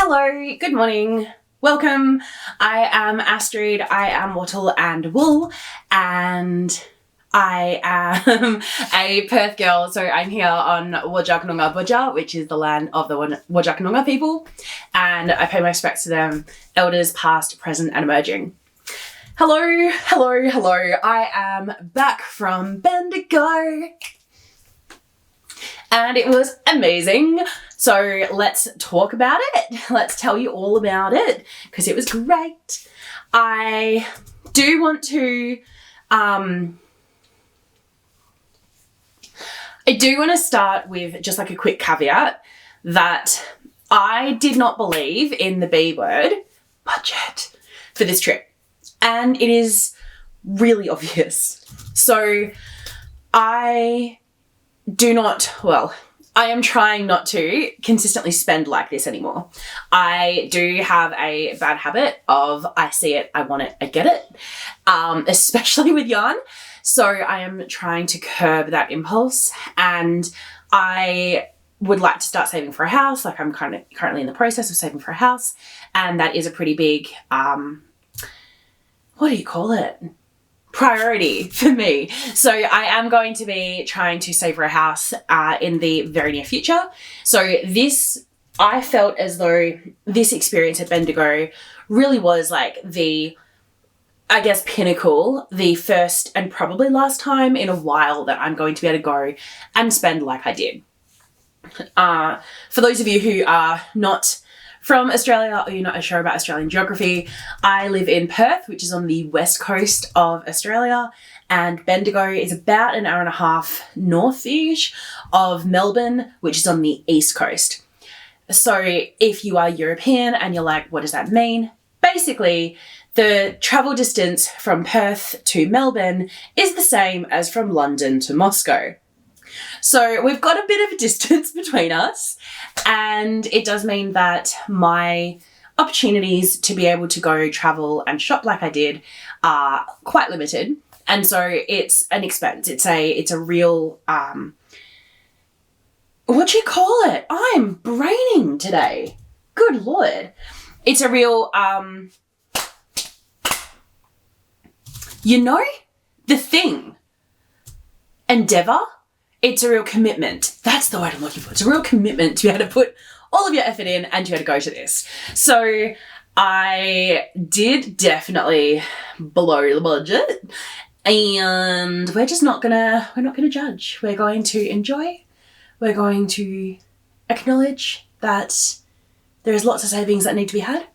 Hello, good morning, welcome. I am Astrid, I am Wattle and Wool, and I am a Perth girl, so I'm here on Wodjakanunga Budja, which is the land of the Wodjakanunga people, and I pay my respects to them, elders past, present and emerging. Hello, I am back from Bendigo. And it was amazing. So let's talk about it. Let's tell you all about it because it was great. I do want to start with just like a quick caveat that I did not believe in the B word, budget, for this trip. And it is really obvious. So I am trying not to consistently spend like this anymore. I do have a bad habit of I see it, I want it, I get it, especially with yarn. So I am trying to curb that impulse, and I would like to start saving for a house. Like I'm currently in the process of saving for a house, and that is a pretty big, what do you call it? Priority for me. So I am going to be trying to save for a house in the very near future. So I felt as though this experience at Bendigo really was like the, I guess, pinnacle, the first and probably last time in a while that I'm going to be able to go and spend like I did. For those of you who are not from Australia or you're not sure about Australian geography, I live in Perth, which is on the west coast of Australia, and Bendigo is about an hour and a half north-ish of Melbourne, which is on the east coast. So if you are European and you're like, what does that mean? Basically, the travel distance from Perth to Melbourne is the same as from London to Moscow. So we've got a bit of a distance between us, and it does mean that my opportunities to be able to go travel and shop like I did are quite limited. And so it's an expense. It's a real, what do you call it? I'm braining today. Good Lord. It's a real, the thing, endeavor. It's a real commitment. That's the word I'm looking for. It's a real commitment to be able to put all of your effort in and to be able to go to this. So I did definitely blow the budget, and we're not gonna judge. We're going to enjoy. We're going to acknowledge that there's lots of savings that need to be had.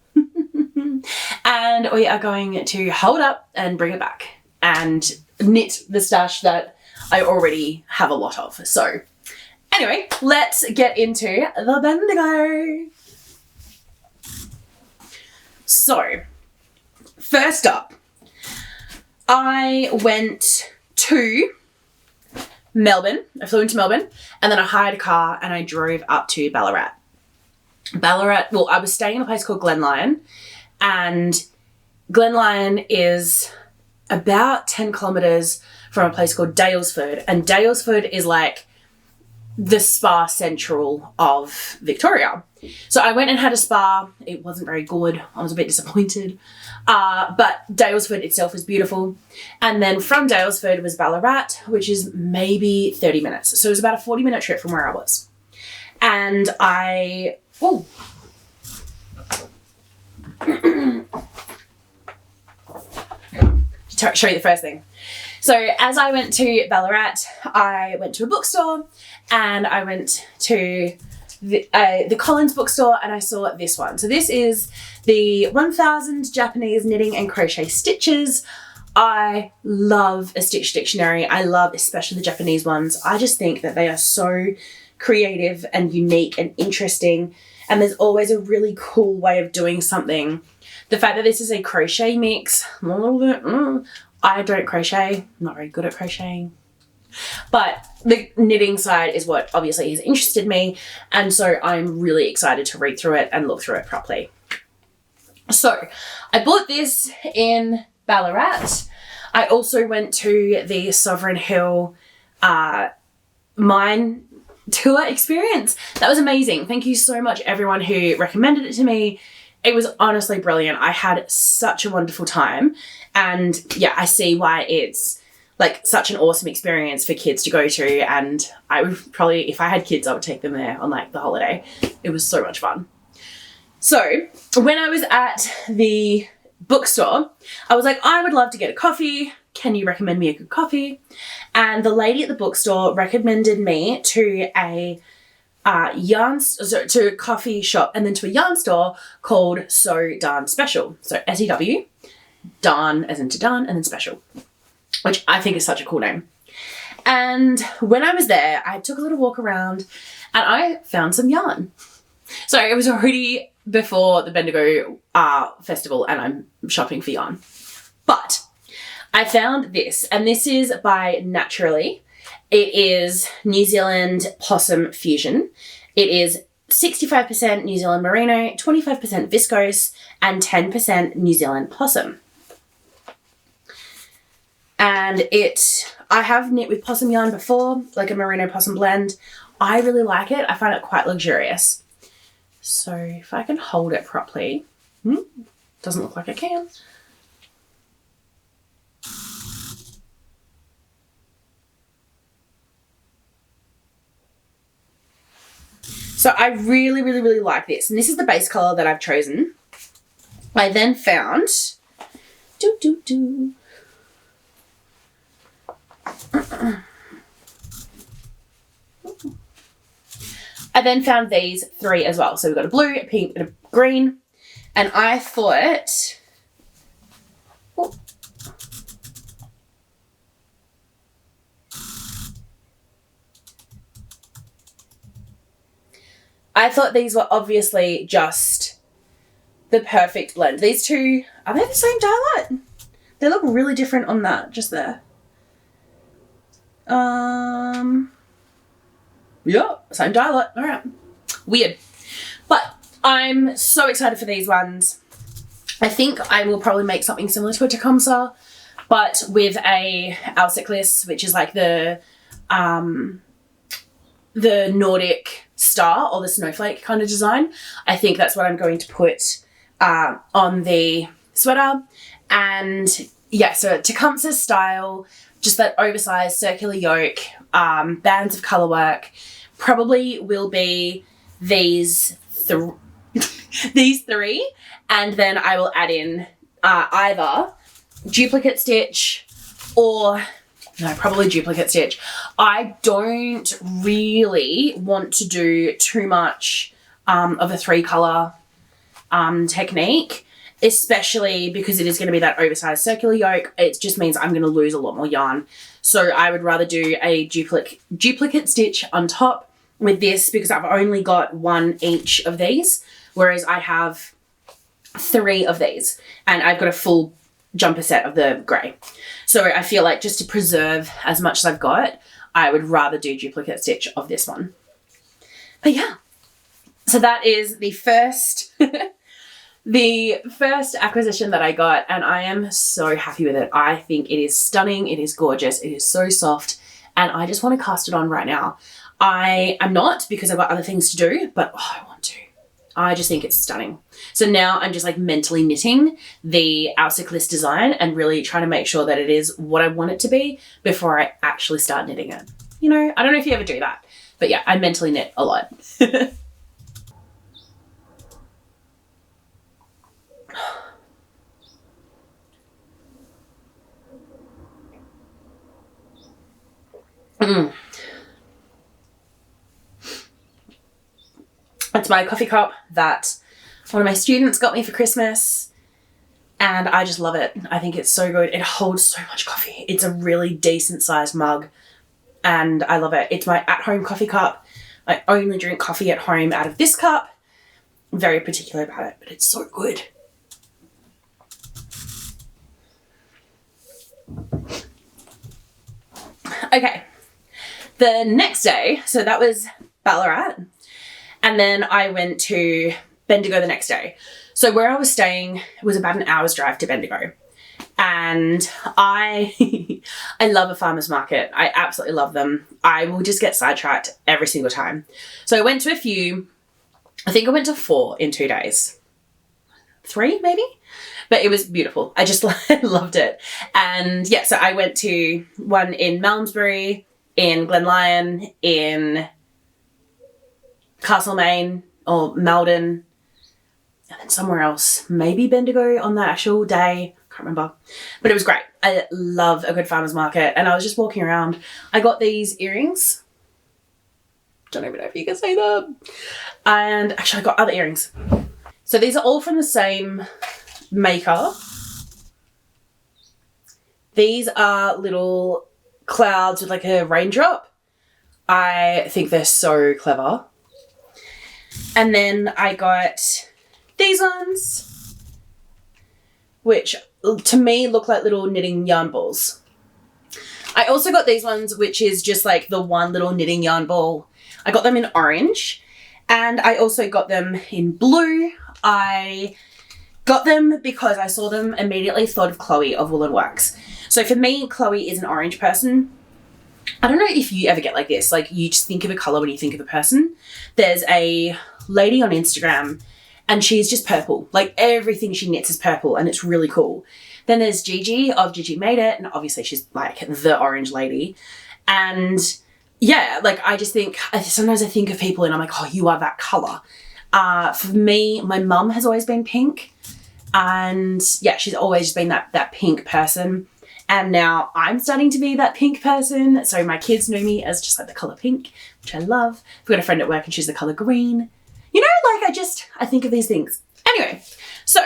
And we are going to hold up and bring it back and knit the stash that I already have a lot of. So anyway, let's get into the Bendigo. So first up, I went to Melbourne. I flew into Melbourne and then I hired a car and I drove up to Ballarat. I was staying in a place called Glenlyon, and Glenlyon is about 10 kilometres from a place called Daylesford, and Daylesford is like the spa central of Victoria. So I went and had a spa. It wasn't very good. I was a bit disappointed. But Daylesford itself was beautiful. And then from Daylesford was Ballarat, which is maybe 30 minutes. So it was about a 40-minute trip from where I was. And show you the first thing. So as I went to Ballarat, I went to a bookstore and I went to the Collins bookstore and I saw this one. So this is the 1000 Japanese Knitting and Crochet Stitches. I love a stitch dictionary. I love especially the Japanese ones. I just think that they are so creative and unique and interesting, and there's always a really cool way of doing something. The fact that this is a crochet mix, I don't crochet, I'm not very good at crocheting, but the knitting side is what obviously has interested me, and so I'm really excited to read through it and look through it properly. So I bought this in Ballarat. I also went to the Sovereign Hill mine tour experience. That was amazing. Thank you so much everyone who recommended it to me. It was honestly brilliant. I had such a wonderful time. And yeah, I see why it's like such an awesome experience for kids to go to. And I would probably, if I had kids, I would take them there on like the holiday. It was so much fun. So when I was at the bookstore, I was like, I would love to get a coffee. Can you recommend me a good coffee? And the lady at the bookstore recommended me to a to a coffee shop and then to a yarn store called So Darn Special. So SEW, darn as into darn, and then special, which I think is such a cool name. And when I was there, I took a little walk around and I found some yarn. So it was already before the Bendigo festival and I'm shopping for yarn. But I found this, and this is by Naturally. It is New Zealand Possum Fusion. It is 65% New Zealand Merino, 25% viscose, and 10% New Zealand Possum. And I have knit with possum yarn before, like a merino possum blend. I really like it. I find it quite luxurious. So if I can hold it properly, doesn't look like I can. So I really, really, really like this. And this is the base colour that I've chosen. I then found... I then found these three as well. So we've got a blue, a pink, and a green. And I thought... I thought these were obviously just the perfect blend. These two, are they the same dye-light? They look really different on that, just there. Yeah, same dye-light. All right. Weird. But I'm so excited for these ones. I think I will probably make something similar to a Tecumseh, but with a Alciclis, which is like the Nordic star or the snowflake kind of design. I think that's what I'm going to put on the sweater. And yeah, so Tecumseh style, just that oversized circular yoke, bands of colour work, probably will be these three, and then I will add in either duplicate stitch or... No, probably duplicate stitch. I don't really want to do too much of a 3-colour technique, especially because it is going to be that oversized circular yoke. It just means I'm going to lose a lot more yarn. So I would rather do a duplicate stitch on top with this because I've only got one each of these, whereas I have 3 of these and I've got a full jumper set of the grey. So I feel like just to preserve as much as I've got, I would rather do duplicate stitch of this one. But yeah, so that is the first the first acquisition that I got, and I am so happy with it. I think it is stunning, it is gorgeous, it is so soft, and I just want to cast it on right now. I am not, because I've got other things to do, but I want to. I just think it's stunning. So now I'm just like mentally knitting the Alciclis design and really trying to make sure that it is what I want it to be before I actually start knitting it. You know, I don't know if you ever do that, but yeah, I mentally knit a lot. It's my coffee cup that one of my students got me for Christmas, and I just love it. I think it's so good. It holds so much coffee. It's a really decent sized mug, and I love it. It's my at-home coffee cup. I only drink coffee at home out of this cup. I'm very particular about it, but it's so good. Okay, the next day, so that was Ballarat. And then I went to Bendigo the next day. So where I was staying was about an hour's drive to Bendigo. And I love a farmer's market. I absolutely love them. I will just get sidetracked every single time. So I went to a few. I think I went to 4 in 2 days. 3 maybe? But it was beautiful. I just loved it. And yeah, so I went to one in Malmesbury, in Glenlyon, in Castlemaine or Malden, and then somewhere else. Maybe Bendigo on that actual day. Can't remember. But it was great. I love a good farmer's market. And I was just walking around. I got these earrings. Don't even know if you can see them. And actually I got other earrings. So these are all from the same maker. These are little clouds with like a raindrop. I think they're so clever. And then I got these ones, which to me look like little knitting yarn balls. I also got these ones, which is just like the one little knitting yarn ball. I got them in orange, and I also got them in blue. I got them because I saw them, immediately thought of Chloe of Wool and Wax. So for me, Chloe is an orange person. I don't know if you ever get like this, like you just think of a colour when you think of a person. There's a lady on Instagram and she's just purple. Like everything she knits is purple and it's really cool. Then there's Gigi of Gigi Made It, and obviously she's like the orange lady. And yeah, like I just think, sometimes I think of people and I'm like, oh, you are that colour. For me, my mum has always been pink, and yeah, she's always just been that pink person. And now I'm starting to be that pink person. So my kids know me as just like the colour pink, which I love. I've got a friend at work and she's the colour green. You know, like I think of these things. Anyway, so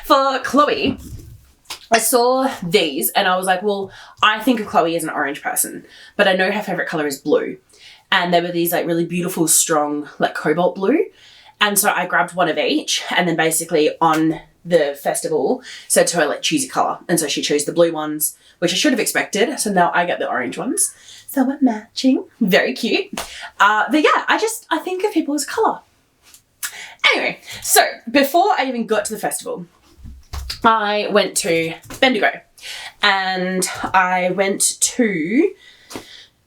for Chloe, I saw these and I was like, well, I think of Chloe as an orange person, but I know her favourite colour is blue. And there were these like really beautiful, strong, like cobalt blue. And so I grabbed one of each, and then basically on the festival said to her, like, choose your colour. And so she chose the blue ones, which I should have expected. So now I get the orange ones. So we're matching. Very cute. But yeah, I think of people as colour. Anyway, so before I even got to the festival, I went to Bendigo, and I went to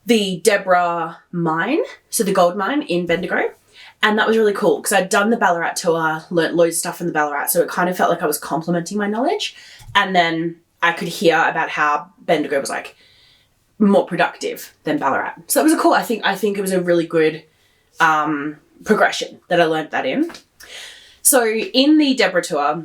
the Deborah mine, so the gold mine in Bendigo. And that was really cool because I'd done the Ballarat tour, learnt loads of stuff from the Ballarat, so it kind of felt like I was complementing my knowledge. And then I could hear about how Bendigo was like more productive than Ballarat. So that was cool. I think it was a really good progression that I learnt that in. So in the Deborah tour,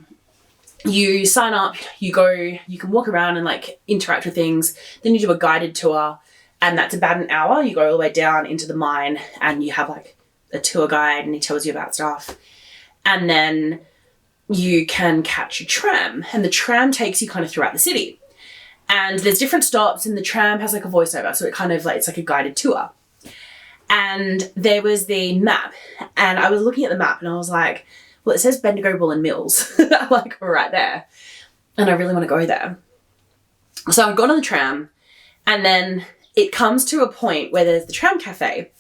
you sign up, you go, you can walk around and like interact with things. Then you do a guided tour, and that's about an hour. You go all the way down into the mine and you have like a tour guide and he tells you about stuff. And then you can catch a tram, and the tram takes you kind of throughout the city. And there's different stops, and the tram has like a voiceover. So it kind of like, it's like a guided tour. And there was the map, and I was looking at the map and I was like, well, it says Bendigo Woollen Mills. I'm like, right there. And I really want to go there. So I got on the tram, and then it comes to a point where there's the tram cafe,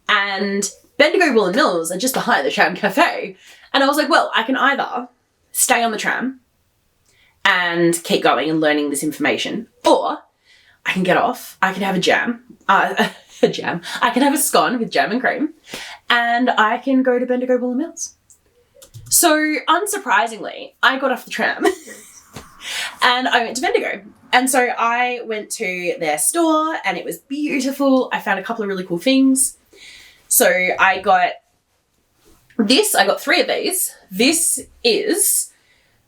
and Bendigo Woollen Mills are just behind the tram cafe. And I was like, well, I can either stay on the tram and keep going and learning this information, or I can get off, I can have a jam, I can have a scone with jam and cream, and I can go to Bendigo Woollen Mills. So unsurprisingly, I got off the tram and I went to Bendigo. And so I went to their store and it was beautiful. I found a couple of really cool things. So I got 3 of these. This is,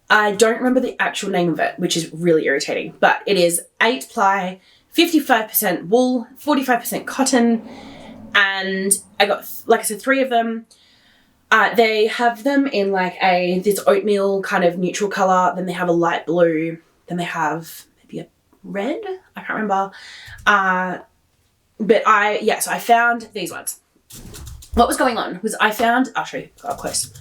I don't remember the actual name of it, which is really irritating, but it is 8 ply, 55% wool, 45% cotton. And I got, like I said, 3 of them. They have them in like this oatmeal kind of neutral colour. Then they have a light blue. Then they have maybe a red. I can't remember. So I found these ones. What was going on was I'll show you up close.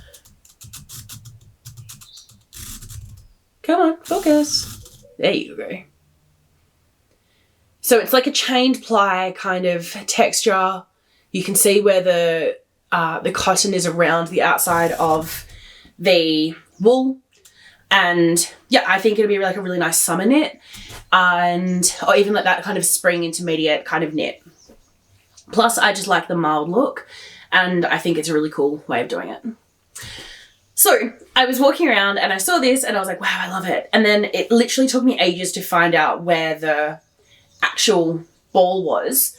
Come on, focus. There you go. So it's like a chained ply kind of texture. You can see where the cotton is around the outside of the wool. And yeah, I think it'll be like a really nice summer knit, or even like that kind of spring intermediate kind of knit. Plus I just like the mild look, and I think it's a really cool way of doing it. So I was walking around and I saw this and I was like, wow, I love it. And then it literally took me ages to find out where the actual ball was.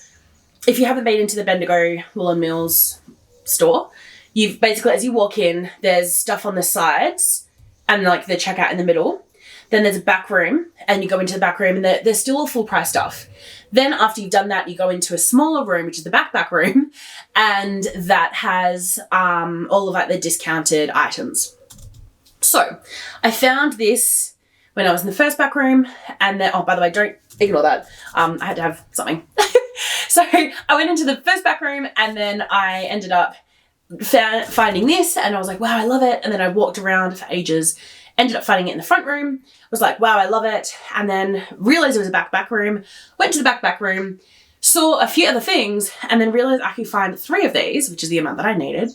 If you haven't been into the Bendigo Woollen Mills store, you've basically, as you walk in, there's stuff on the sides and like the checkout in the middle. Then there's a back room and you go into the back room and there's still all full price stuff. Then after you've done that, you go into a smaller room, which is the back room, and that has all of like the discounted items. So I found this when I was in the first back room, and then, oh, by the way, don't ignore that. I had to have something. So I went into the first back room and then I ended up finding this and I was like, wow, I love it. And then I walked around for ages, ended up finding it in the front room, was like, wow, I love it. And then realized it was a back room, went to the back room, saw a few other things, and then realized I could find 3 of these, which is the amount that I needed,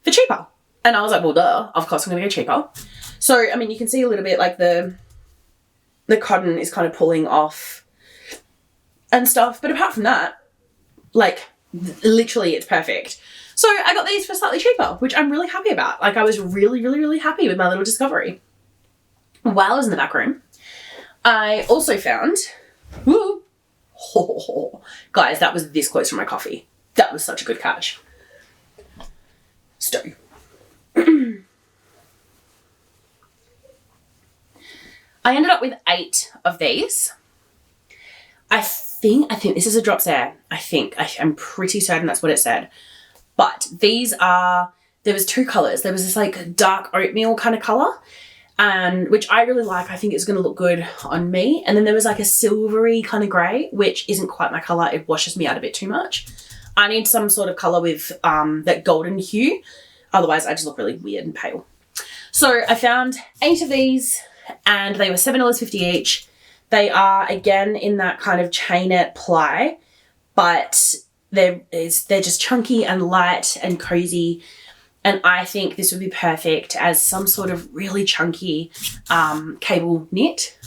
for cheaper. And I was like, well, duh, of course I'm gonna go cheaper. So, I mean, you can see a little bit like the cotton is kind of pulling off and stuff. But apart from that, like literally it's perfect. So I got these for slightly cheaper, which I'm really happy about. Like I was really, really, really happy with my little discovery. While I was in the back room, I also found, guys, that was this close from my coffee. That was such a good catch. Stone. I ended up with 8 of these. I think this is a drop there. I'm pretty certain that's what it said. But these are, there was 2 colours. There was this like dark oatmeal kind of colour, and which I really like. I think it's going to look good on me. And then there was like a silvery kind of grey, which isn't quite my colour. It washes me out a bit too much. I need some sort of colour with that golden hue. Otherwise I just look really weird and pale. So I found 8 of these and they were $7.50 each. They are again in that kind of chainette ply, but they're just chunky and light and cozy. And I think this would be perfect as some sort of really chunky cable knit.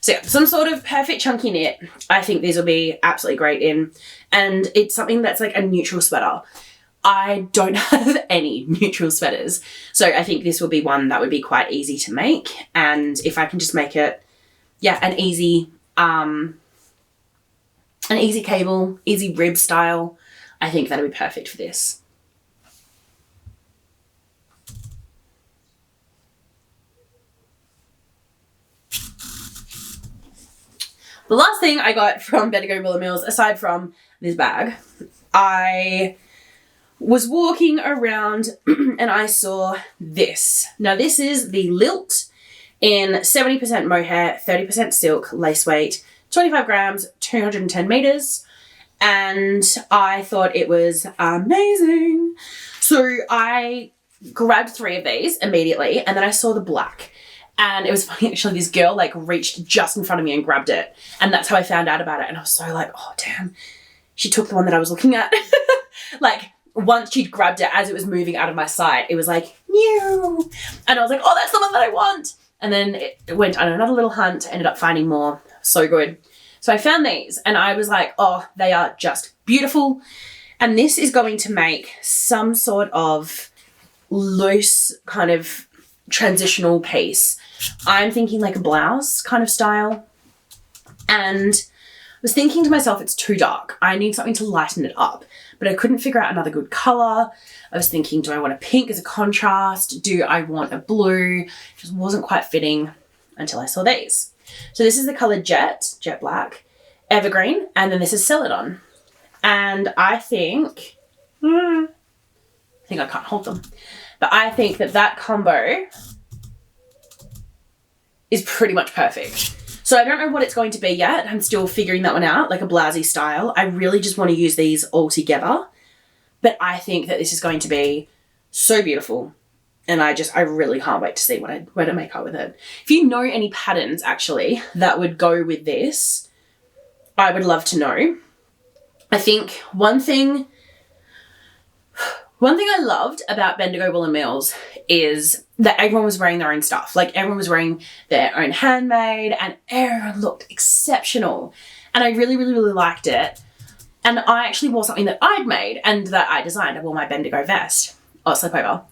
So yeah, some sort of perfect chunky knit. I think these will be absolutely great in. And it's something that's like a neutral sweater. I don't have any neutral sweaters. So I think this will be one that would be quite easy to make. And if I can just make it, yeah, an easy cable, easy rib style, I think that'll be perfect for this. The last thing I got from Bendigo Woollen Mills, aside from this bag, I was walking around and I saw this. Now this is the Lilt in 70% mohair, 30% silk, lace weight, 25 grams, 210 meters. And I thought it was amazing. So I grabbed 3 of these immediately and then I saw the black. And it was funny, actually, this girl like reached just in front of me and grabbed it. And that's how I found out about it. And I was so like, oh, damn, she took the one that I was looking at. Like once she'd grabbed it as it was moving out of my sight, it was like, new. And I was like, oh, that's the one that I want. And then it went on another little hunt, ended up finding more. So good. So I found these and I was like, oh, they are just beautiful. And this is going to make some sort of loose kind of transitional piece. I'm thinking like a blouse kind of style. And I was thinking to myself, it's too dark. I need something to lighten it up. But I couldn't figure out another good colour. I was thinking, do I want a pink as a contrast? Do I want a blue? It just wasn't quite fitting until I saw these. So this is the colour Jet Black, Evergreen, and then this is Celadon. And I think I can't hold them. But I think that combo is pretty much perfect. So I don't know what it's going to be yet. I'm still figuring that one out, like a blousey style. I really just want to use these all together. But I think that this is going to be so beautiful. And I really can't wait to see what I make out with it. If you know any patterns actually that would go with this, I would love to know. I think one thing One thing I loved about Bendigo Woollen Mills is that everyone was wearing their own stuff. Like everyone was wearing their own handmade and everyone looked exceptional. And I really, really, really liked it. And I actually wore something that I'd made and that I designed. I wore my Bendigo vest or slipover.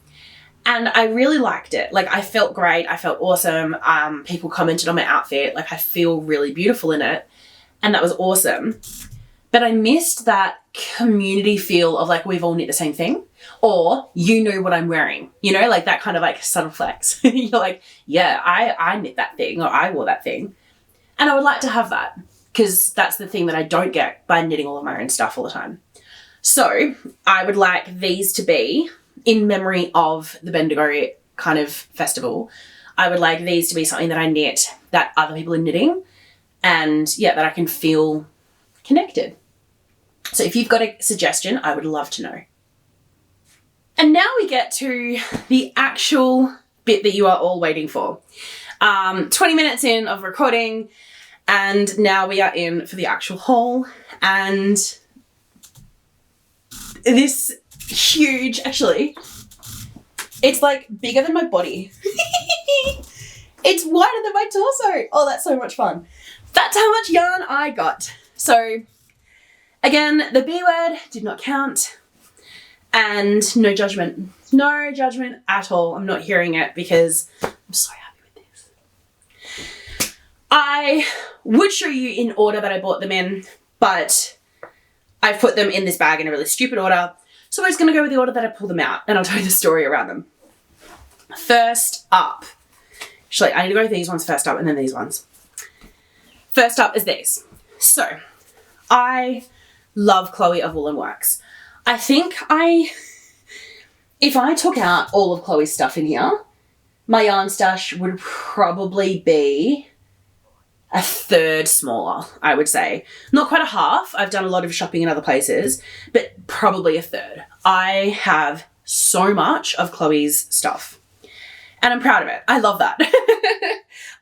And I really liked it. Like I felt great. I felt awesome. People commented on my outfit. Like I feel really beautiful in it. And that was awesome. But I missed that community feel of like, we've all knit the same thing, or you know what I'm wearing, you know, like that kind of like subtle flex. You're like, yeah, I knit that thing, or I wore that thing. And I would like to have that, because that's the thing that I don't get by knitting all of my own stuff all the time. So I would like these to be in memory of the Bendigo kind of festival. I would like these to be something that I knit that other people are knitting, and yeah, that I can feel connected. So if you've got a suggestion, I would love to know. And now we get to the actual bit that you are all waiting for. 20 minutes in of recording, and now we are in for the actual haul. And this huge, actually, it's like bigger than my body. It's wider than my torso. Oh, that's so much fun. That's how much yarn I got. So again, the B word did not count, and no judgment. No judgment at all. I'm not hearing it because I'm so happy with this. I would show you in order that I bought them in, but I've put them in this bag in a really stupid order. So I'm just going to go with the order that I pulled them out, and I'll tell you the story around them. First up, actually, I need to go with these ones first up and then these ones. First up is these. So I love Chloe of Woollen Works. I think if I took out all of Chloe's stuff in here, my yarn stash would probably be a third smaller, I would say. Not quite a half. I've done a lot of shopping in other places, but probably a third. I have so much of Chloe's stuff, and I'm proud of it. I love that.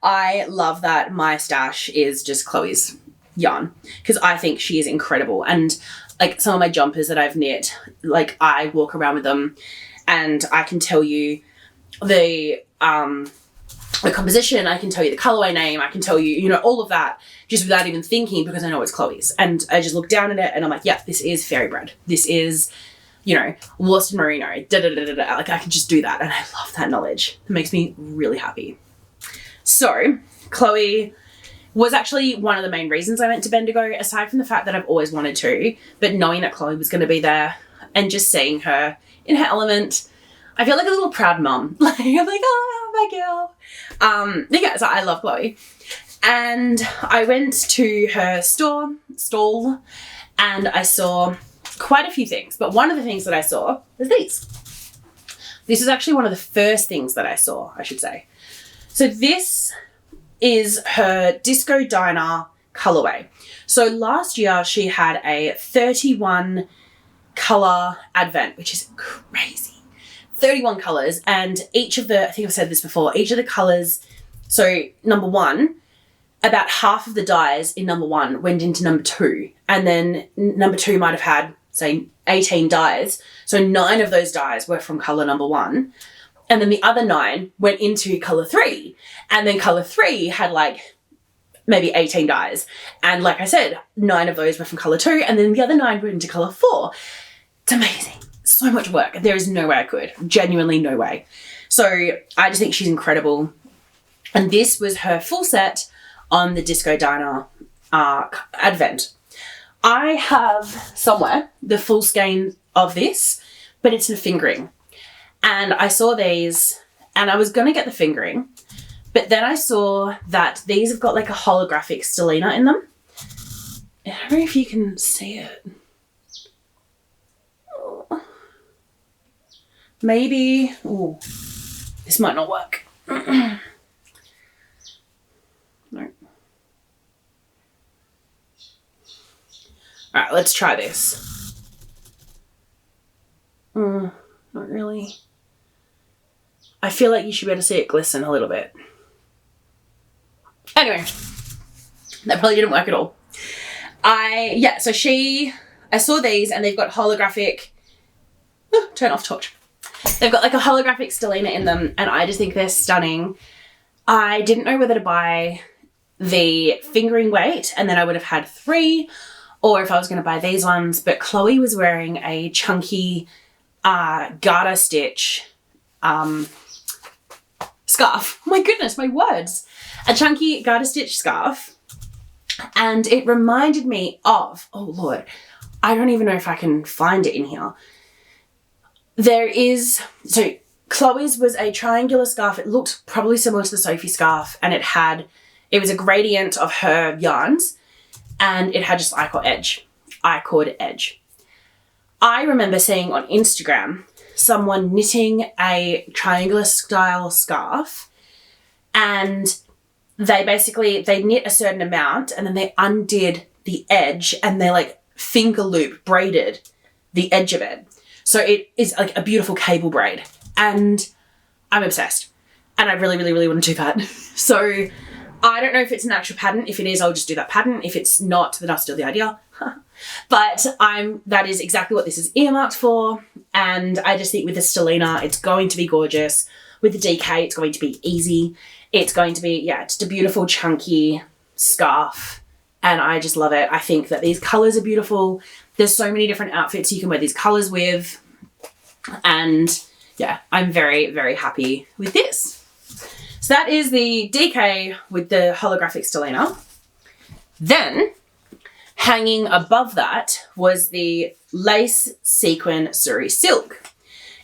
I love that my stash is just Chloe's yarn, because I think she is incredible. And like some of my jumpers that I've knit, like I walk around with them and I can tell you the composition, I can tell you the colorway name, I can tell you, you know, all of that just without even thinking, because I know it's Chloe's. And I just look down at it and I'm like, yeah, this is fairy bread. This is, you know, worsted merino, da-da-da-da-da. Like I can just do that. And I love that knowledge. It makes me really happy. So Chloe was actually one of the main reasons I went to Bendigo, aside from the fact that I've always wanted to, but knowing that Chloe was going to be there and just seeing her in her element, I feel like a little proud mum. Like I'm like, oh, my girl. Yeah, so I love Chloe. And I went to her stall, and I saw quite a few things, but one of the things that I saw was these. This is actually one of the first things that I saw, I should say. So this is her Disco Diner colorway. So last year she had a 31 color advent, which is crazy. 31 colors, and each of the, I think I've said this before, each of the colors, so number one, about half of the dyes in number one went into number two, and then number two might have had, say, 18 dyes. So 9 of those dyes were from color number one. And then the other 9 went into color 3. And then color 3 had like maybe 18 dyes. And like I said, 9 of those were from color 2. And then the other 9 went into color 4. It's amazing. So much work. There is no way I could. Genuinely no way. So I just think she's incredible. And this was her full set on the Disco Diner advent. I have somewhere the full skein of this, but it's in a fingering. And I saw these and I was going to get the fingering, but then I saw that these have got like a holographic stellina in them. I don't know if you can see it. Oh. Maybe, oh, this might not work. No. All right, let's try this. Not really. I feel like you should be able to see it glisten a little bit. Anyway, that probably didn't work at all. I saw these and they've got holographic Turn off torch. They've got like a holographic stellina in them, and I just think they're stunning. I didn't know whether to buy the fingering weight and then I would have had 3, or if I was going to buy these ones, but Chloe was wearing a chunky garter stitch scarf. My goodness, my words. A chunky garter stitch scarf. And it reminded me of, oh Lord, I don't even know if I can find it in here. So Chloe's was a triangular scarf. It looked probably similar to the Sophie scarf, and it was a gradient of her yarns, and it had just I-cord edge. I remember seeing on Instagram someone knitting a triangular style scarf, and they knit a certain amount and then they undid the edge and they like finger loop braided the edge of it. So it is like a beautiful cable braid, and I'm obsessed. And I really, really, really want to do that. So I don't know if it's an actual pattern. If it is, I'll just do that pattern. If it's not, then I'll steal the idea. But that is exactly what this is earmarked for. And I just think with the stellina, it's going to be gorgeous. With the DK, it's going to be easy. It's going to be, just a beautiful chunky scarf. And I just love it. I think that these colors are beautiful. There's so many different outfits you can wear these colors with. And yeah, I'm very, very happy with this. So that is the DK with the holographic stellina. Then, hanging above that was the lace sequin suri silk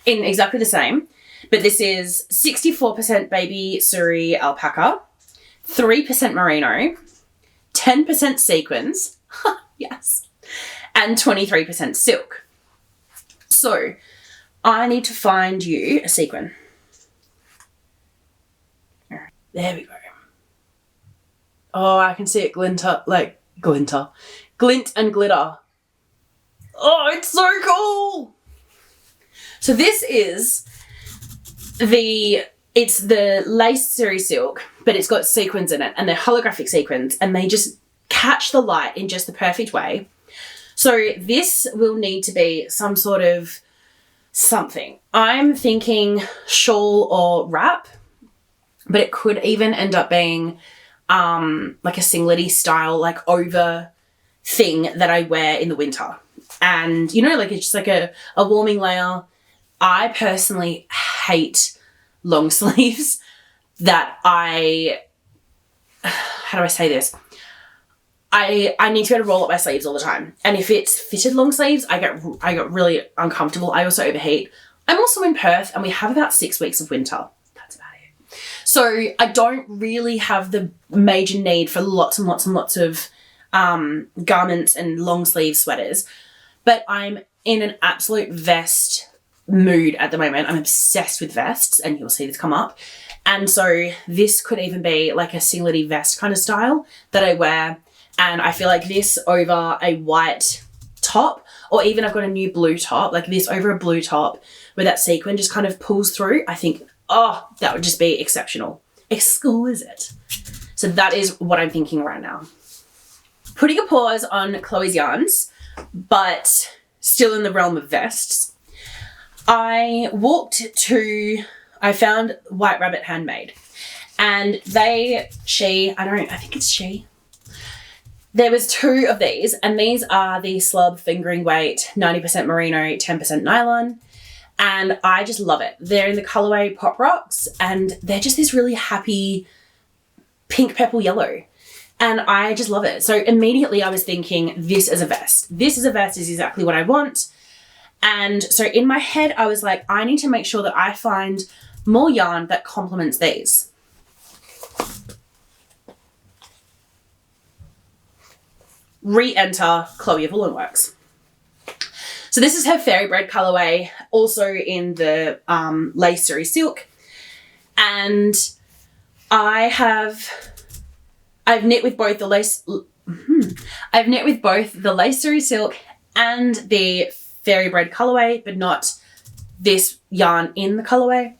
in exactly the same, but this is 64% baby suri alpaca, 3% merino, 10% sequins, yes, and 23% silk. So I need to find you a sequin. There we go. Oh, I can see it glint and glitter. Oh, it's so cool. So this is it's the lace suri silk, but it's got sequins in it, and they're holographic sequins, and they just catch the light in just the perfect way. So this will need to be some sort of something. I'm thinking shawl or wrap, but it could even end up being like a singlety style, like over thing that I wear in the winter. And, like it's just like a warming layer. I personally hate long sleeves how do I say this? I need to be able to roll up my sleeves all the time. And if it's fitted long sleeves, I get really uncomfortable. I also overheat. I'm also in Perth and we have about 6 weeks of winter. That's about it. So I don't really have the major need for lots and lots and lots of garments and long sleeve sweaters, but I'm in an absolute vest mood at the moment. I'm obsessed with vests, and you'll see this come up. And so this could even be like a singlety vest kind of style that I wear. And I feel like this over a white top, or even I've got a new blue top, like this over a blue top where that sequin just kind of pulls through. I think, that would just be exceptional. Exquisite. So that is what I'm thinking right now. Putting a pause on Chloe's yarns, but still in the realm of vests, I found White Rabbit Handmade, and I think it's she. There was 2 of these, and these are the slub fingering weight, 90% merino, 10% nylon, and I just love it. They're in the colorway Pop Rocks, and they're just this really happy pink purple yellow, and I just love it. So immediately I was thinking, this is a vest. This is a vest is exactly what I want. And so in my head, I was like, I need to make sure that I find more yarn that complements these. Re-enter Chloe of Woollen Works. So this is her fairy bread colorway, also in the lace suri silk. And I've knit with both the lace suri silk and the fairy bread colorway, but not this yarn in the colorway.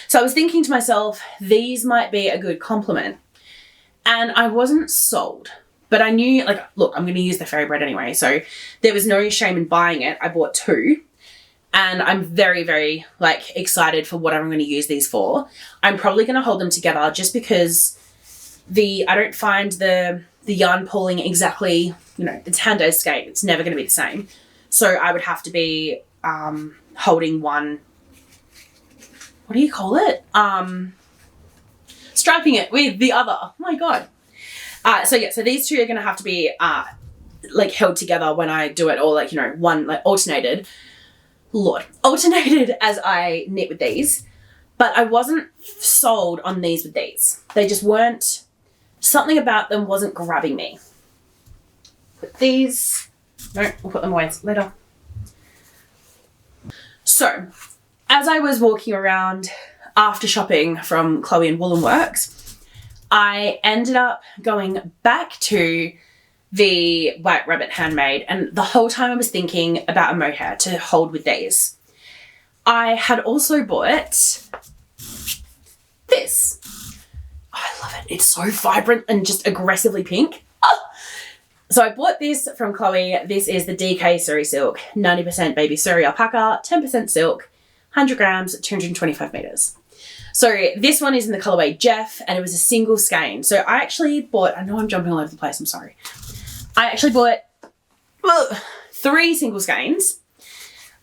So I was thinking to myself, these might be a good complement. And I wasn't sold, but I knew, like, look, I'm going to use the fairy bread anyway. So there was no shame in buying it. I bought 2. And I'm very, very like excited for what I'm going to use these for. I'm probably going to hold them together just because I don't find the yarn pulling exactly, you know, it's hand-dyed skate. It's never going to be the same. So I would have to be holding one, what do you call it? Striping it with the other. Oh my God. So these two are going to have to be like held together when I do it, or like, you know, one like alternated as I knit with these. But I wasn't sold on these with these. They just weren't, something about them wasn't grabbing me. Put these, no, we'll put them away later. So as I was walking around after shopping from Chloe and Woollen Works, I ended up going back to the White Rabbit Handmade, and the whole time I was thinking about a mohair to hold with these. I had also bought this. Oh, I love it. It's so vibrant and just aggressively pink. Oh. So I bought this from Chloe. This is the DK Suri Silk, 90% baby Suri alpaca, 10% silk, 100 grams, 225 meters. So this one is in the colorway Jeff, and it was a single skein. So I actually bought, I know I'm jumping all over the place, I'm sorry. I actually bought 3 single skeins.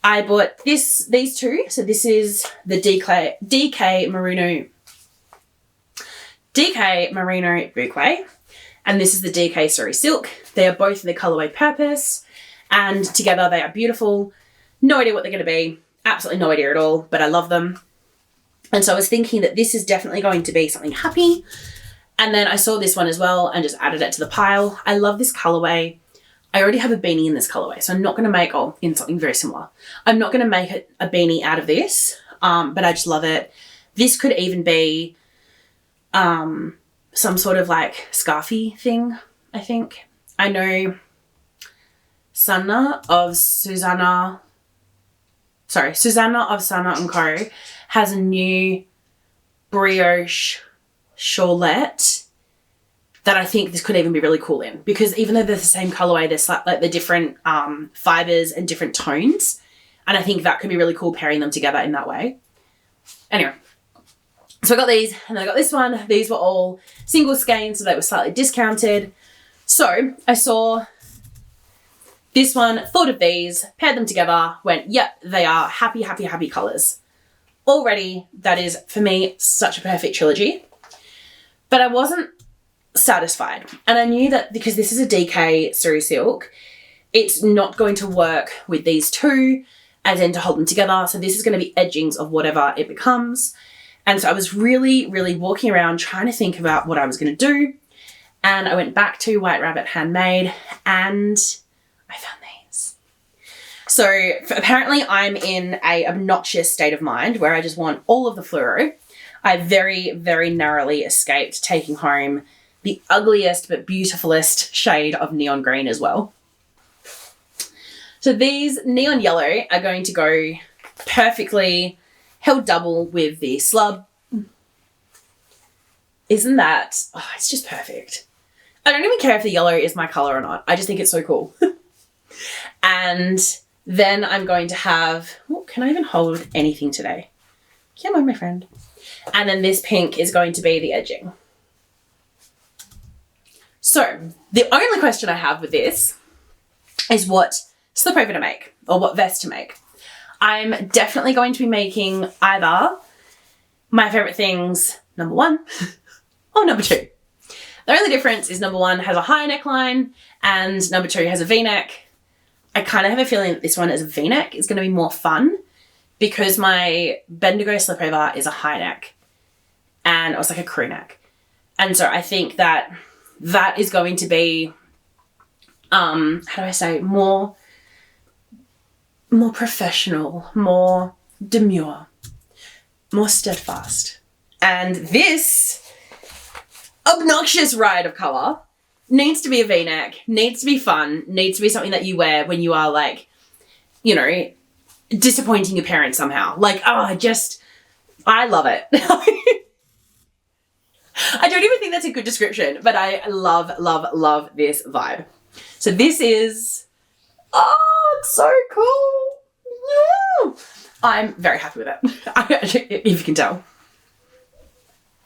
I bought these two. So this is the DK Merino boucle, and this is the DK Suri Silk. They are both in the colorway Purpose, and together they are beautiful. No idea what they're going to be. Absolutely no idea at all, but I love them. And so I was thinking that this is definitely going to be something happy. And then I saw this one as well and just added it to the pile. I love this colorway. I already have a beanie in this colorway, so I'm not going to make, in something very similar. I'm not going to make a beanie out of this, but I just love it. This could even be some sort of like scarfy thing, I think. I know Susanna of Sana and Co. has a new brioche shawlette that I think this could even be really cool in, because even though they're the same colorway, there's like the different fibers and different tones, and I think that could be really cool pairing them together in that way. Anyway, so I got these, and then I got this one. These were all single skeins, so they were slightly discounted. So I saw this one, thought of these, paired them together, went, yep, they are happy, happy, happy colors. Already, that is, for me, such a perfect trilogy. But I wasn't satisfied. And I knew that because this is a DK Suri Silk, it's not going to work with these two, as in to hold them together. So this is going to be edgings of whatever it becomes. And so I was really, really walking around trying to think about what I was going to do. And I went back to White Rabbit Handmade and I found these. So apparently I'm in a obnoxious state of mind where I just want all of the fluoro. I very, very narrowly escaped taking home the ugliest but beautifulest shade of neon green as well. So these neon yellow are going to go perfectly held double with the slub. Isn't that, oh, it's just perfect. I don't even care if the yellow is my color or not. I just think it's so cool. And then I'm going to have, oh, can I even hold anything today? Come on, my friend. And then this pink is going to be the edging. So the only question I have with this is what slip over to make, or what vest to make. I'm definitely going to be making either my favorite things, number 1, or number 2. The only difference is number 1 has a high neckline and number 2 has a V-neck. I kind of have a feeling that this one is a V-neck. It's going to be more fun because my Bendigo slipover is a high neck and it was like a crew neck. And so I think that that is going to be, how do I say, more professional, more demure, more steadfast. And this obnoxious riot of colour needs to be a V-neck, needs to be fun, needs to be something that you wear when you are like, you know, disappointing your parents somehow. Like, oh, I love it. I don't even think that's a good description, but I love, love, love this vibe. So this is, oh, it's so cool. I'm very happy with it, if you can tell.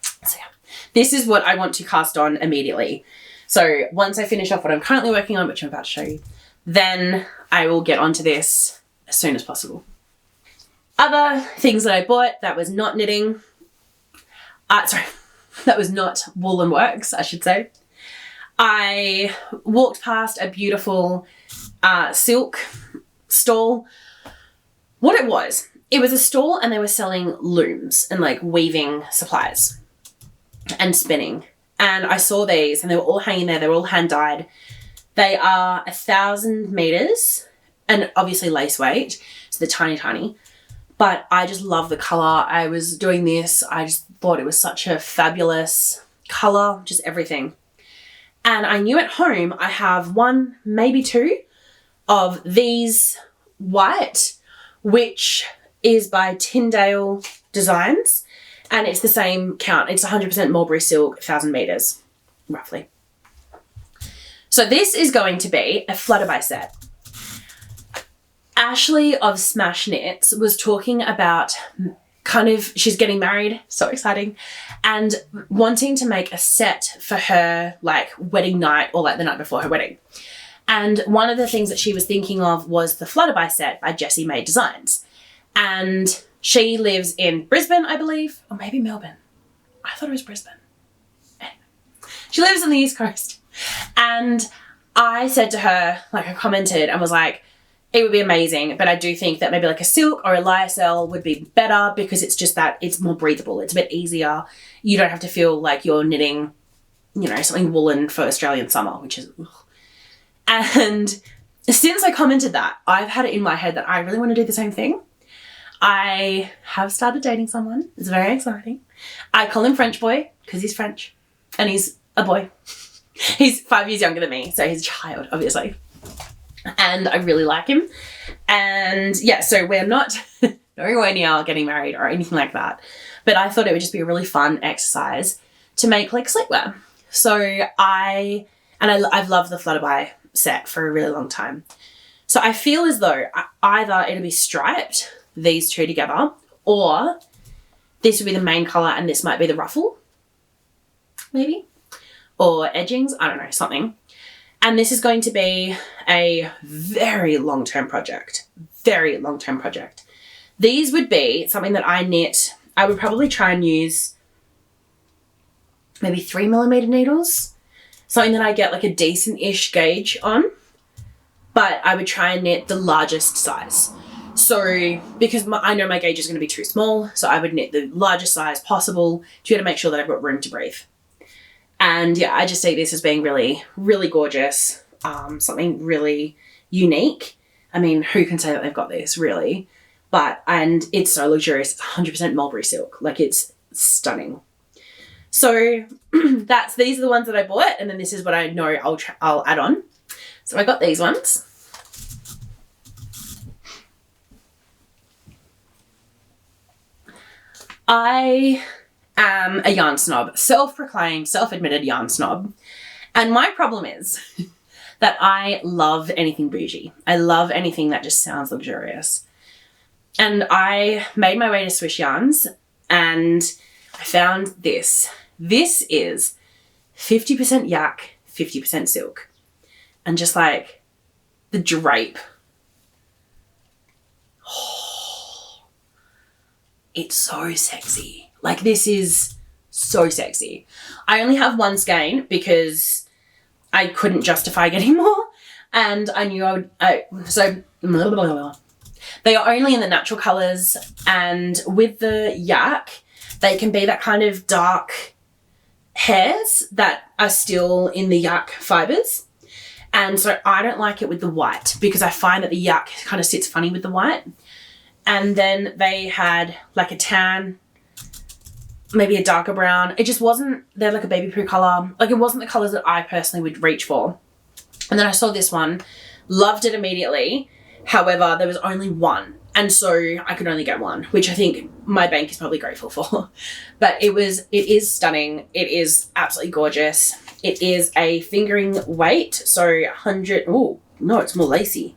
So yeah, this is what I want to cast on immediately. So once I finish off what I'm currently working on, which I'm about to show you, then I will get onto this as soon as possible. Other things that I bought that was not knitting, that was not Woollen works, I should say. I walked past a beautiful silk stall. What it was a stall and they were selling looms and like weaving supplies and spinning. And I saw these and they were all hanging there. They were all hand dyed. They are 1,000 meters and obviously lace weight. So they're tiny, tiny. But I just love the color. I was doing this. I just thought it was such a fabulous color, just everything. And I knew at home I have one, maybe two of these white, which is by Tyndale Designs. And it's the same count. It's 100% mulberry silk, 1,000 meters, roughly. So this is going to be a Flutterby set. Ashley of Smash Knits was talking about she's getting married, so exciting, and wanting to make a set for her like wedding night or like the night before her wedding. And one of the things that she was thinking of was the Flutterby set by Jessie Made Designs. And she lives in Brisbane, I believe, or maybe Melbourne. I thought it was Brisbane. Anyway, she lives on the East Coast. And I said to her, like I commented and was like, it would be amazing, but I do think that maybe like a silk or a lyocell would be better because it's just that it's more breathable. It's a bit easier. You don't have to feel like you're knitting, you know, something woolen for Australian summer, which is... Ugh. And since I commented that, I've had it in my head that I really want to do the same thing. I have started dating someone. It's very exciting. I call him French boy because he's French and he's a boy. He's 5 years younger than me, so he's a child, obviously. And I really like him. And yeah, so we're not nowhere near getting married or anything like that. But I thought it would just be a really fun exercise to make like sleepwear. So I've loved the Flutterby set for a really long time. So I feel as though either it'll be striped, these two together, or this would be the main color and this might be the ruffle, maybe, or edgings, I don't know, something. And this is going to be a very long-term project, These would be something that I knit. I would probably try and use maybe 3mm needles, something that I get like a decent-ish gauge on, but I would try and knit the largest size. So because I know my gauge is going to be too small, so I would knit the largest size possible to make sure that I've got room to breathe. And yeah, I just see this as being really, really gorgeous. Something really unique. I mean, who can say that they've got this, really? And it's so luxurious. It's 100% mulberry silk. Like, it's stunning. So these are the ones that I bought. And then this is what I know I'll add on. So I got these ones. I am a yarn snob, self-proclaimed, self-admitted yarn snob. And my problem is that I love anything bougie. I love anything that just sounds luxurious. And I made my way to Swish Yarns and I found this. This is 50% yak, 50% silk. And just like the drape. Oh, it's so sexy. Like, this is so sexy. I only have one skein because I couldn't justify getting more. And I knew blah, blah, blah. They are only in the natural colours. And with the yak, they can be that kind of dark hairs that are still in the yak fibres. And so I don't like it with the white because I find that the yak kind of sits funny with the white. And then they had like a tan, maybe a darker brown. It just wasn't, they're like a baby poo colour. Like, it wasn't the colours that I personally would reach for. And then I saw this one, loved it immediately. However, there was only one. And so I could only get one, which I think my bank is probably grateful for. But it is stunning. It is absolutely gorgeous. It is a fingering weight. So 100, oh, no, it's more lacy.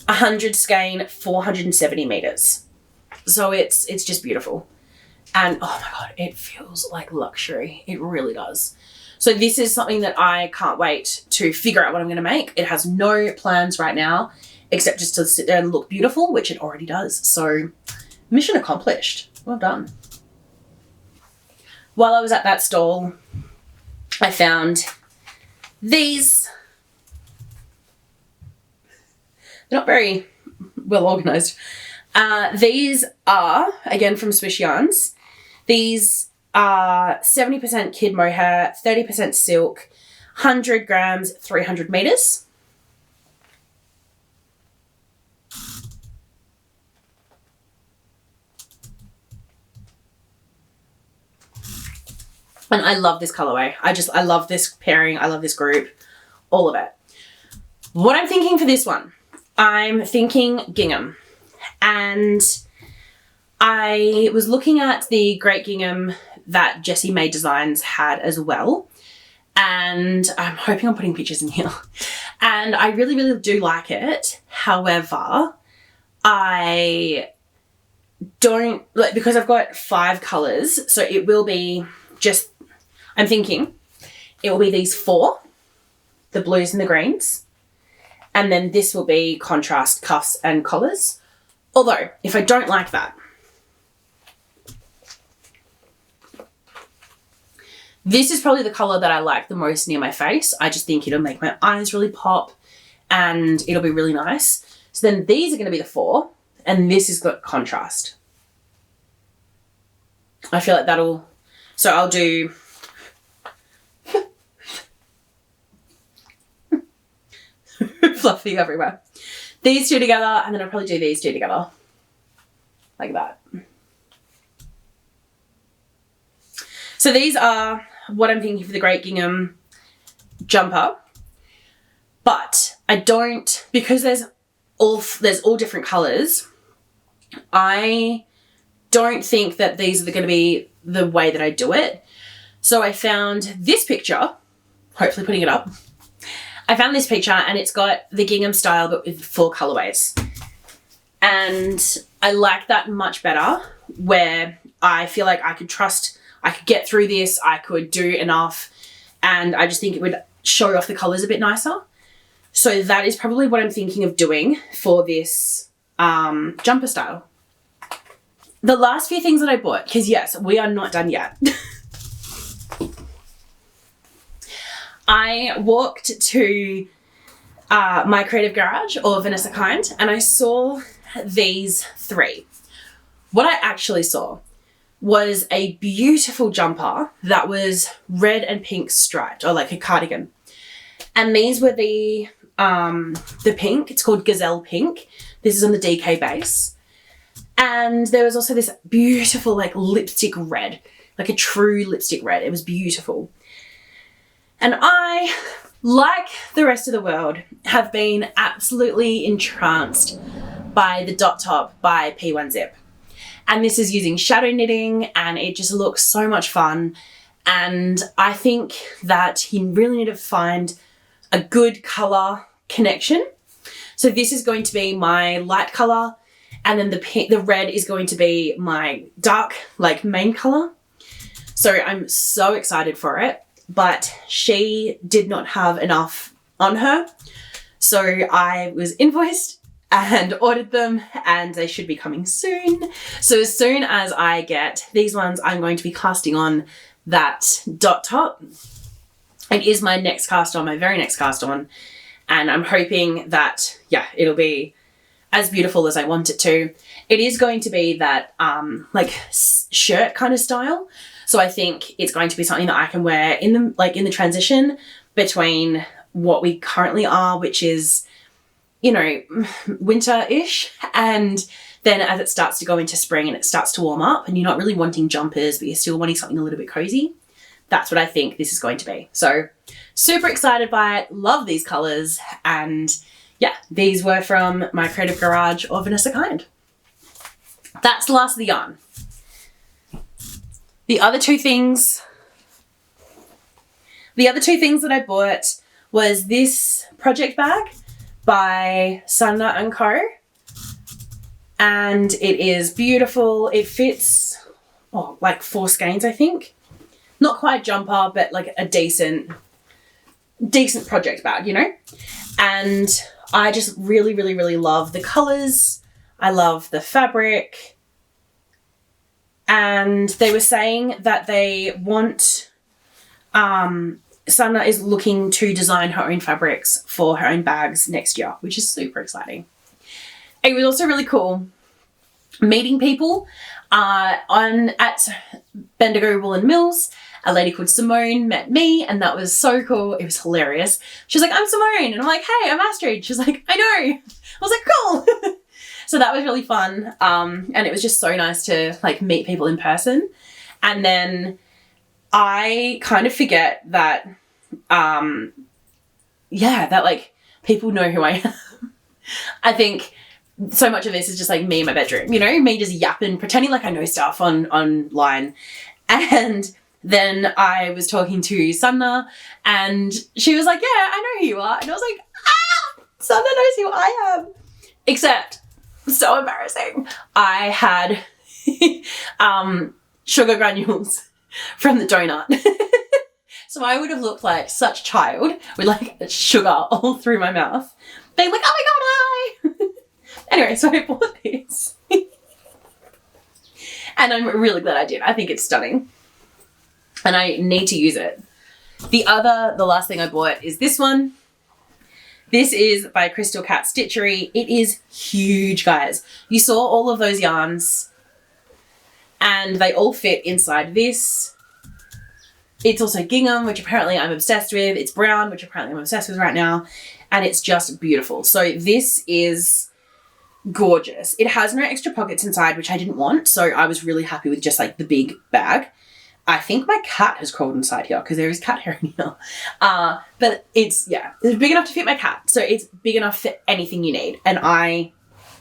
100 skein, 470 meters. So it's just beautiful. And oh my God, it feels like luxury. It really does. So this is something that I can't wait to figure out what I'm going to make. It has no plans right now, except just to sit there and look beautiful, which it already does. So mission accomplished. Well done. While I was at that stall, I found these. They're not very well organized. These are, again, from Swish Yarns. These are 70% kid mohair, 30% silk, 100 grams, 300 meters. And I love this colorway. I love this pairing. I love this group, all of it. What I'm thinking for this one, I'm thinking gingham. And I was looking at the great gingham that Jessie Made Designs had as well. And I'm hoping I'm putting pictures in here. And I really, really do like it. However, I don't, like, because I've got 5 colors, so it will be just, I'm thinking it will be these 4, the blues and the greens. And then this will be contrast cuffs and collars. Although, if I don't like that, this is probably the colour that I like the most near my face. I just think it'll make my eyes really pop and it'll be really nice. So then these are going to be the 4 and this has got contrast. I feel like that'll... So I'll do... fluffy everywhere. These 2 together and then I'll probably do these 2 together. Like that. So these are what I'm thinking for the Great Gingham jumper. But I don't, because there's all different colours, I don't think that these are going to be the way that I do it. So I found this picture, hopefully putting it up. I found this picture and it's got the gingham style but with 4 colourways. And I like that much better, where I feel like I could trust, I could get through this, I could do enough, and I just think it would show off the colours a bit nicer. So that is probably what I'm thinking of doing for this jumper style. The last few things that I bought, because yes, we are not done yet. I walked to my creative garage, or Vanessa Kind, and I saw these 3. What I actually saw was a beautiful jumper that was red and pink striped, or like a cardigan. And these were the pink. It's called Gazelle Pink. This is on the DK base. And there was also this beautiful like lipstick red, like a true lipstick red. It was beautiful. And I, like the rest of the world, have been absolutely entranced by the dot top by P1 Zip. And this is using shadow knitting and it just looks so much fun. And I think that you really need to find a good colour connection. So this is going to be my light colour, and then the red is going to be my dark, like, main colour. So I'm so excited for it. But she did not have enough on her. So I was invoiced and ordered them, and they should be coming soon. So as soon as I get these ones, I'm going to be casting on that dot top. It is my next cast on, my very next cast on. And I'm hoping that, yeah, it'll be as beautiful as I want it to. It is going to be that like shirt kind of style. So I think it's going to be something that I can wear in the transition between what we currently are, which is, you know, winter-ish, and then as it starts to go into spring and it starts to warm up and you're not really wanting jumpers, but you're still wanting something a little bit cozy. That's what I think this is going to be. So super excited by it. Love these colours. And yeah, these were from my creative garage or Vanessa Kind. That's the last of the yarn. The other two things that I bought was this project bag by Sunna & Co. And it is beautiful. It fits, like 4 skeins, I think. Not quite jumper, but like a decent project bag, you know? And I just really, really, really love the colours. I love the fabric. And they were saying that they want, Sunna is looking to design her own fabrics for her own bags next year, which is super exciting. It was also really cool meeting people at Bendigo Woollen Mills. A lady called Simone met me, and that was so cool. It was hilarious. She was like, I'm Simone. And I'm like, hey, I'm Astrid. She was like, I know. I was like, cool. So that was really fun. And it was just so nice to like meet people in person. And then I kind of forget that, that like people know who I am. I think so much of this is just like me in my bedroom, you know, me just yapping, pretending like I know stuff online. And then I was talking to Sunna and she was like, yeah, I know who you are. And I was like, Sunna knows who I am. Except, so embarrassing. I had sugar granules from the donut. So I would have looked like such a child with like sugar all through my mouth. Being like, oh my God, hi. Anyway, so I bought this. And I'm really glad I did. I think it's stunning. And I need to use it. The last thing I bought is this one. This is by Crystal Cat Stitchery. It is huge, guys. You saw all of those yarns and they all fit inside this. It's also gingham, which apparently I'm obsessed with. It's brown, which apparently I'm obsessed with right now. And it's just beautiful. So this is gorgeous. It has no extra pockets inside, which I didn't want. So I was really happy with just like the big bag. I think my cat has crawled inside here because there is cat hair in here. But it's big enough to fit my cat. So it's big enough for anything you need. And I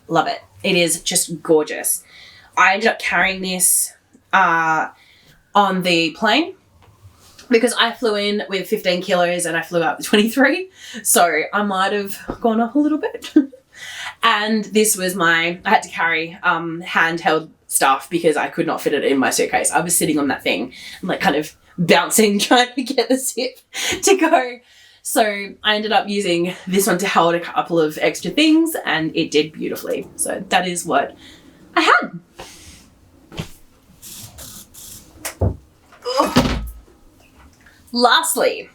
love it. It is just gorgeous. I ended up carrying this on the plane because I flew in with 15 kilos and I flew out with 23. So I might have gone up a little bit. And this was I had to carry handheld stuff because I could not fit it in my suitcase. I was sitting on that thing and like kind of bouncing, trying to get the zip to go. So I ended up using this one to hold a couple of extra things and it did beautifully. So that is what I had. Ugh. Lastly,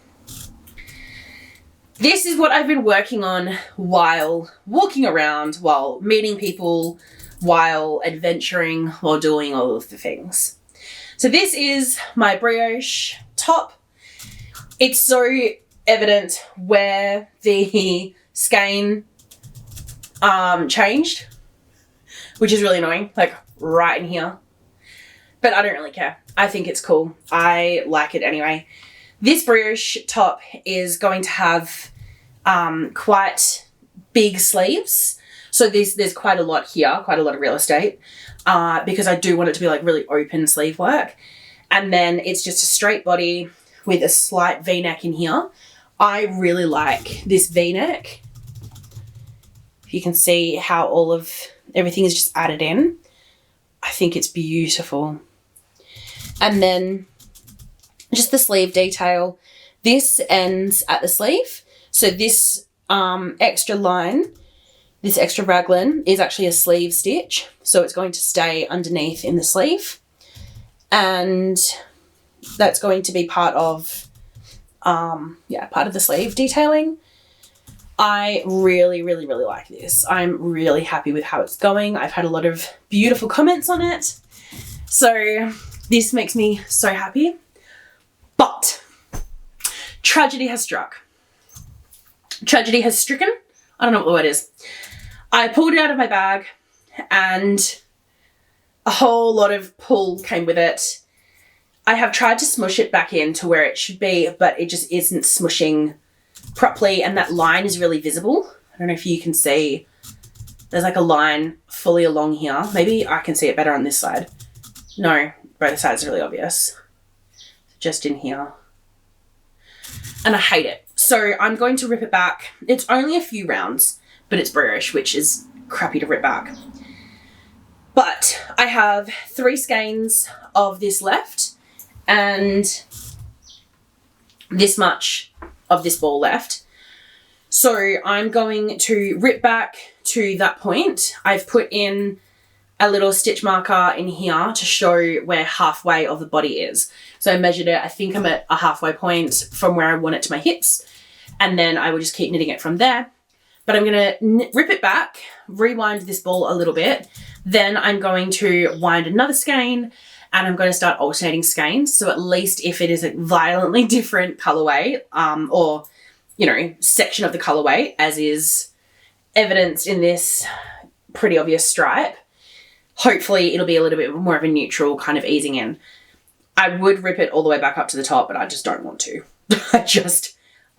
this is what I've been working on while walking around, while meeting people, while adventuring, while doing all of the things. So this is my brioche top. It's so evident where the skein changed, which is really annoying, like right in here. But I don't really care. I think it's cool. I like it anyway. This brioche top is going to have quite big sleeves. So there's quite a lot here, quite a lot of real estate, because I do want it to be like really open sleeve work. And then it's just a straight body with a slight V-neck in here. I really like this V-neck. You can see how everything is just added in. I think it's beautiful. And then just the sleeve detail. This ends at the sleeve. So this extra line, this extra raglan is actually a sleeve stitch. So it's going to stay underneath in the sleeve. And that's going to be part of the sleeve detailing. I really, really, really like this. I'm really happy with how it's going. I've had a lot of beautiful comments on it. So this makes me so happy. But tragedy has struck. Tragedy has stricken. I don't know what the word is. I pulled it out of my bag and a whole lot of pull came with it. I have tried to smush it back in to where it should be, but it just isn't smushing properly, and that line is really visible. I don't know if you can see. There's like a line fully along here. Maybe I can see it better on this side. No, both sides are really obvious. Just in here. And I hate it So I'm going to rip it back. It's only a few rounds, but it's brioche, which is crappy to rip back. But I have 3 skeins of this left and this much of this ball left. So I'm going to rip back to that point. I've put in a little stitch marker in here to show where halfway of the body is. So I measured it. I think I'm at a halfway point from where I want it to my hips. And then I will just keep knitting it from there. But I'm going to rip it back, rewind this ball a little bit. Then I'm going to wind another skein and I'm going to start alternating skeins. So at least if it is a violently different colorway or, you know, section of the colorway, as is evidenced in this pretty obvious stripe, hopefully it'll be a little bit more of a neutral kind of easing in. I would rip it all the way back up to the top, but I just don't want to.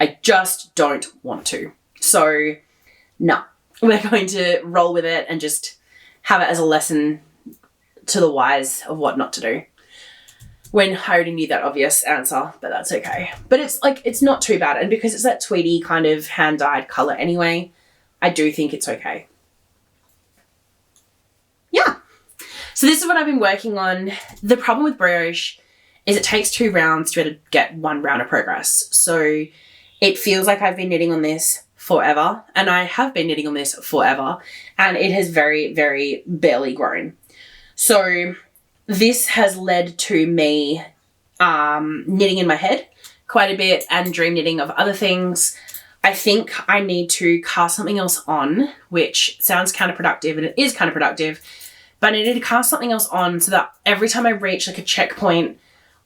I just don't want to. So no, we're going to roll with it and just have it as a lesson to the wise of what not to do. When I already knew that obvious answer, but that's okay. But it's like, it's not too bad. And because it's that tweedy kind of hand-dyed color anyway, I do think it's okay. Yeah. So this is what I've been working on. The problem with brioche is it takes 2 rounds to get 1 round of progress. So it feels like I've been knitting on this forever, and I have been knitting on this forever, and it has very, very barely grown. So this has led to me knitting in my head quite a bit and dream knitting of other things. I think I need to cast something else on, which sounds counterproductive, and it is counterproductive, but I need to cast something else on so that every time I reach like a checkpoint,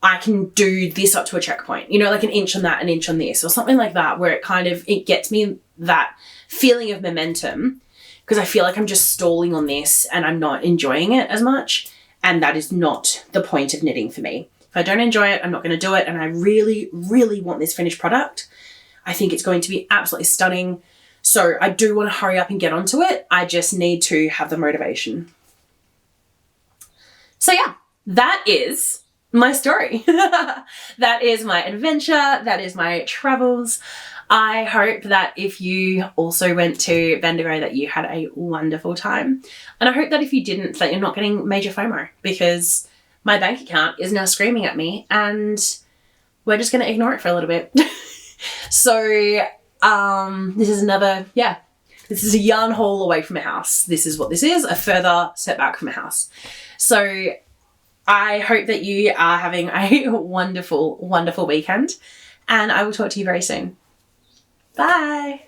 I can do this up to a checkpoint, you know, like an inch on that, an inch on this, or something like that, where it gets me that feeling of momentum, because I feel like I'm just stalling on this and I'm not enjoying it as much. And that is not the point of knitting for me. If I don't enjoy it, I'm not going to do it. And I really, really want this finished product. I think it's going to be absolutely stunning. So I do want to hurry up and get onto it. I just need to have the motivation. So yeah, that is my story. That is my adventure. That is my travels. I hope that if you also went to Bendigo that you had a wonderful time. And I hope that if you didn't, that you're not getting major FOMO, because my bank account is now screaming at me and we're just going to ignore it for a little bit. So this is another, this is a yarn haul away from a house. This is what this is, a further setback from a house. So I hope that you are having a wonderful, wonderful weekend, and I will talk to you very soon. Bye.